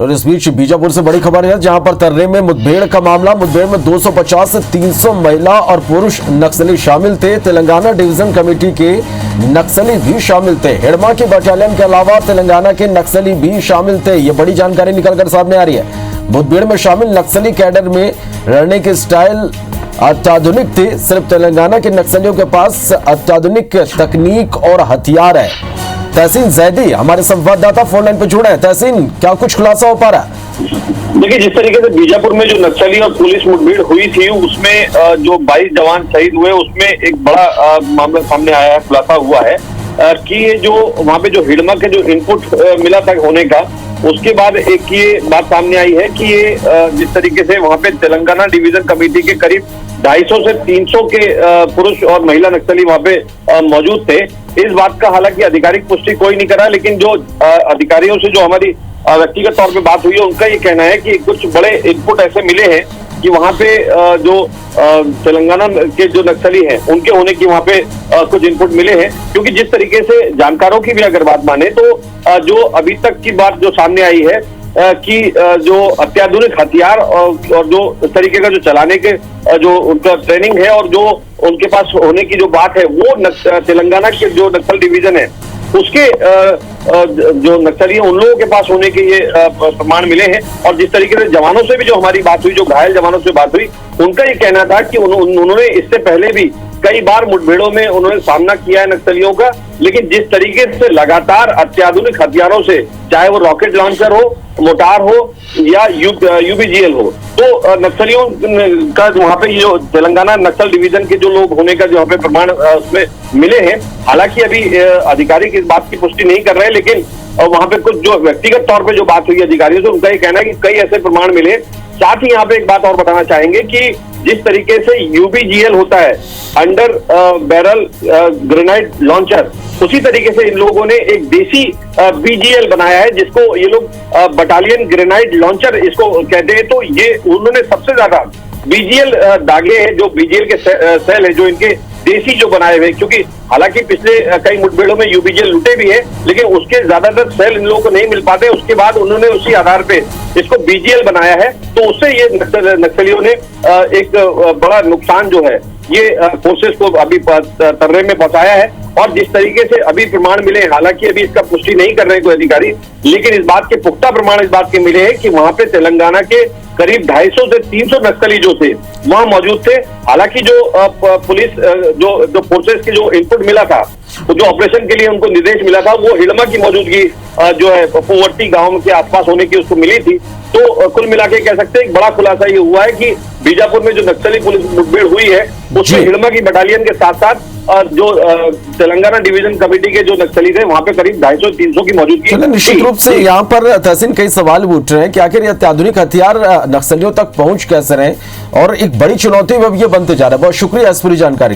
और इस बीच बीजापुर से बड़ी खबर है, जहां पर तर्रे में मुठभेड़ का मामला। मुठभेड़ में 250 से 300 महिला और पुरुष नक्सली शामिल थे। तेलंगाना डिवीजन कमेटी के नक्सली भी शामिल थे। हिड़मा की बटालियन के अलावा तेलंगाना के नक्सली भी शामिल थे। ये बड़ी जानकारी निकलकर सामने आ रही है। मुठभेड़ में शामिल नक्सली कैडर में लड़ने के स्टाइल अत्याधुनिक थे। सिर्फ तेलंगाना के नक्सलियों के पास अत्याधुनिक तकनीक और हथियार है। तहसीन जैदी हमारे संवाददाता फोन लाइन पर जुड़े हैं। तहसीन, क्या कुछ खुलासा हो पा रहा है? देखिए, जिस तरीके से बीजापुर में जो नक्सली और पुलिस मुठभेड़ हुई थी, उसमें जो 22 जवान शहीद हुए, उसमें एक बड़ा मामला सामने आया है, खुलासा हुआ है कि ये जो वहां पे जो हिड़मा के जो इनपुट मिला था होने का, उसके बाद एक ये बात सामने आई है कि ये जिस तरीके से वहां पे तेलंगाना डिवीजन कमेटी के करीब 250 से 300 के पुरुष और महिला नक्सली वहां पे मौजूद थे। इस बात का हालांकि आधिकारिक पुष्टि कोई नहीं करा, लेकिन जो अधिकारियों से जो हमारी व्यक्तिगत तौर पे बात हुई है, उनका ये कहना है कि कुछ बड़े इनपुट ऐसे मिले हैं कि वहां पे जो तेलंगाना के जो नक्सली हैं, उनके होने की वहां पे कुछ इनपुट मिले हैं। क्योंकि जिस तरीके से जानकारों की भी अगर बात माने तो जो अभी तक की बात जो सामने आई है कि जो अत्याधुनिक हथियार और जो इस तरीके का जो चलाने के जो उनका ट्रेनिंग है और जो उनके पास होने की जो बात है, वो तेलंगाना के जो नक्सल डिवीजन है उसके जो नक्सली है उन लोगों के पास होने के ये प्रमाण मिले हैं। और जिस तरीके से जवानों से भी जो हमारी बात हुई, जो घायल जवानों से बात हुई, उनका ये कहना था कि उन्होंने इससे पहले भी कई बार मुठभेड़ों में उन्होंने सामना किया है नक्सलियों का, लेकिन जिस तरीके से लगातार अत्याधुनिक हथियारों से, चाहे वो रॉकेट लॉन्चर हो, मोटार हो या यूबीजीएल हो, तो नक्सलियों का वहां पे जो तेलंगाना नक्सल डिवीजन के जो लोग होने का जो वहां पे प्रमाण उसमें मिले हैं। हालांकि अभी अधिकारी इस बात की पुष्टि नहीं कर रहे, लेकिन वहां पे कुछ जो व्यक्तिगत तौर पे जो बात हुई अधिकारियों से, उनका ये कहना है कि कई ऐसे प्रमाण मिले। साथ ही यहाँ पे एक बात और बताना चाहेंगे कि जिस तरीके से यूबीजीएल होता है, अंडर बैरल ग्रेनाइड लॉन्चर, उसी तरीके से इन लोगों ने एक देसी बीजीएल बनाया है, जिसको ये लोग बटालियन ग्रेनाइड लॉन्चर इसको कहते हैं। तो ये उन्होंने सबसे ज्यादा बीजीएल दागे हैं, जो बीजीएल के सेल है जो इनके देसी जो बनाए हुए, क्योंकि हालांकि पिछले कई मुठभेड़ों में यूबीजीएल लूटे भी है, लेकिन उसके ज्यादातर सेल इन लोगों को नहीं मिल पाते। उसके बाद उन्होंने उसी आधार पे इसको बीजीएल बनाया है। तो उससे ये नक्सलियों ने एक बड़ा नुकसान जो है ये फोर्सेस को अभी तर्रे में पहुंचाया है। और जिस तरीके से अभी प्रमाण मिले, हालांकि अभी इसका पुष्टि नहीं कर रहे कोई अधिकारी, लेकिन इस बात के पुख्ता प्रमाण इस बात के मिले हैं कि वहां पे तेलंगाना के करीब 250 से 300 नक्सली जो थे वहां मौजूद थे। हालांकि जो पुलिस जो फोर्सेस के जो इनपुट मिला था, जो ऑपरेशन के लिए उनको निर्देश मिला था, वो हिड़मा की मौजूदगी जो है पोवर्टी गांव के आसपास होने की उसको मिली थी। तो कुल मिला के कह सकते हैं एक बड़ा खुलासा ये हुआ है कि बीजापुर में जो नक्सली पुलिस मुठभेड़ हुई है, उसमें हिड़मा की बटालियन के साथ साथ जो तेलंगाना डिवीजन कमेटी के जो नक्सली थे, वहां पे करीब 250-300 की मौजूदगी। निश्चित रूप से यहाँ पर तहसीन कई सवाल उठ रहे हैं कि आखिर ये अत्याधुनिक हथियार नक्सलियों तक पहुंच कैसे रहे, और एक बड़ी चुनौती अब ये बनते जा रहा है। बहुत शुक्रिया इस पूरी जानकारी।